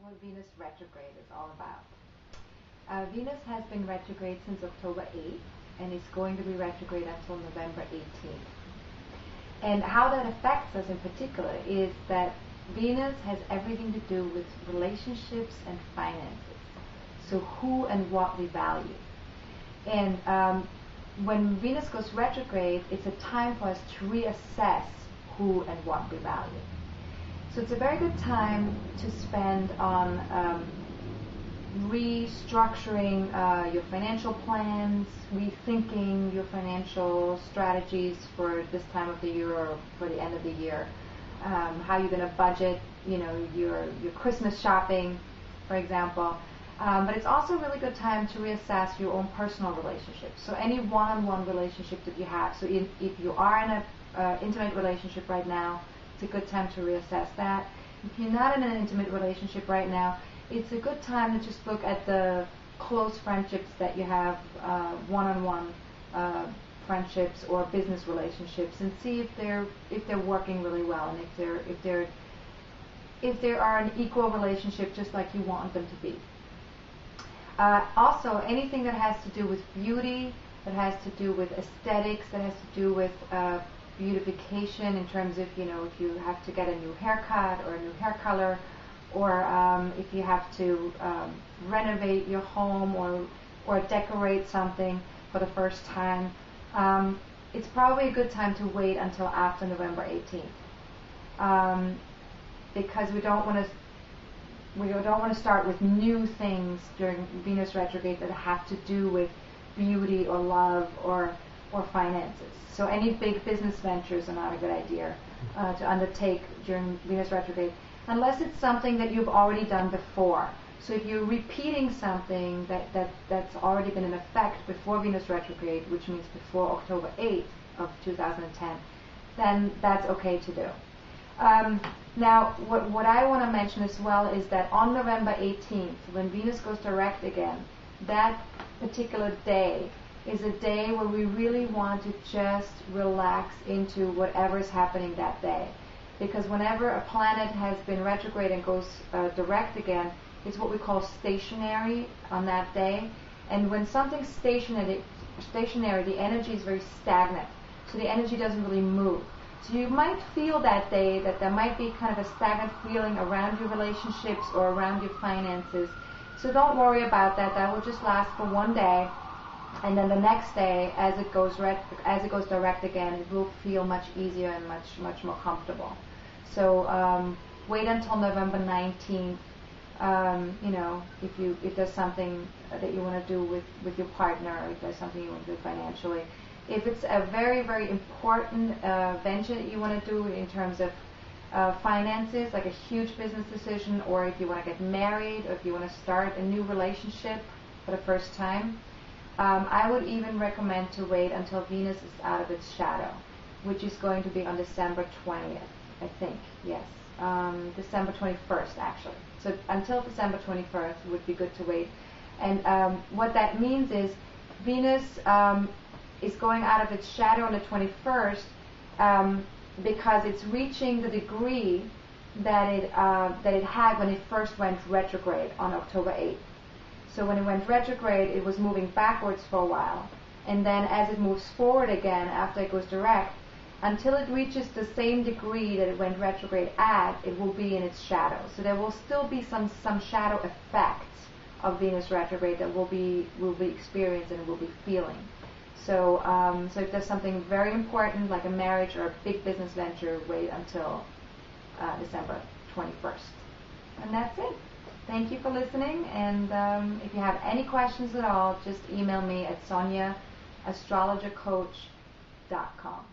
what Venus retrograde is all about. Venus has been retrograde since October 8th and is going to be retrograde until November 18th. And how that affects us in particular is that Venus has everything to do with relationships and finances. So who and what we value. And when Venus goes retrograde, it's a time for us to reassess who and what we value. So it's a very good time to spend on restructuring your financial plans, rethinking your financial strategies for this time of the year or for the end of the year. How you're going to budget, your Christmas shopping, for example. But it's also a really good time to reassess your own personal relationships. So any one-on-one relationship that you have. So if you are in an intimate relationship right now, it's a good time to reassess that. If you're not in an intimate relationship right now, it's a good time to just look at the close friendships that you have, one-on-one friendships or business relationships, and see if they're working really well, and if they are an equal relationship, just like you want them to be. Also, anything that has to do with beauty, that has to do with aesthetics, that has to do with beautification in terms of, if you have to get a new haircut or a new hair color, or if you have to renovate your home or decorate something for the first time, it's probably a good time to wait until after November 18th, because we don't want to start with new things during Venus retrograde that have to do with beauty or love or finances. So any big business ventures are not a good idea to undertake during Venus retrograde, unless it's something that you've already done before. So if you're repeating something that's already been in effect before Venus retrograde, which means before October 8th of 2010, then that's okay to do. Now, what I want to mention as well is that on November 18th, when Venus goes direct again, that particular day is a day where we really want to just relax into whatever is happening that day. Because whenever a planet has been retrograde and goes direct again, it's what we call stationary on that day. And when something's stationary, the energy is very stagnant. So the energy doesn't really move. So you might feel that day that there might be kind of a stagnant feeling around your relationships or around your finances. So don't worry about that. That will just last for one day. And then the next day, as it goes direct again, it will feel much easier and much more comfortable. So wait until November 19th. If there's something that you want to do with your partner, or if there's something you want to do financially. If it's a very, very important venture that you want to do in terms of finances, like a huge business decision, or if you want to get married, or if you want to start a new relationship for the first time, I would even recommend to wait until Venus is out of its shadow, which is going to be on December 20th, I think, yes. December 21st, actually. So until December 21st would be good to wait. And what that means is Venus is going out of its shadow on the 21st because it's reaching the degree that it had when it first went retrograde on October 8th. So when it went retrograde, it was moving backwards for a while. And then as it moves forward again after it goes direct, until it reaches the same degree that it went retrograde at, it will be in its shadow. So there will still be some shadow effects of Venus retrograde that we'll be experiencing and we'll be feeling. So if there's something very important like a marriage or a big business venture, wait until December 21st. And that's it. Thank you for listening, and if you have any questions at all, just email me at sonia@astrologercoach.com.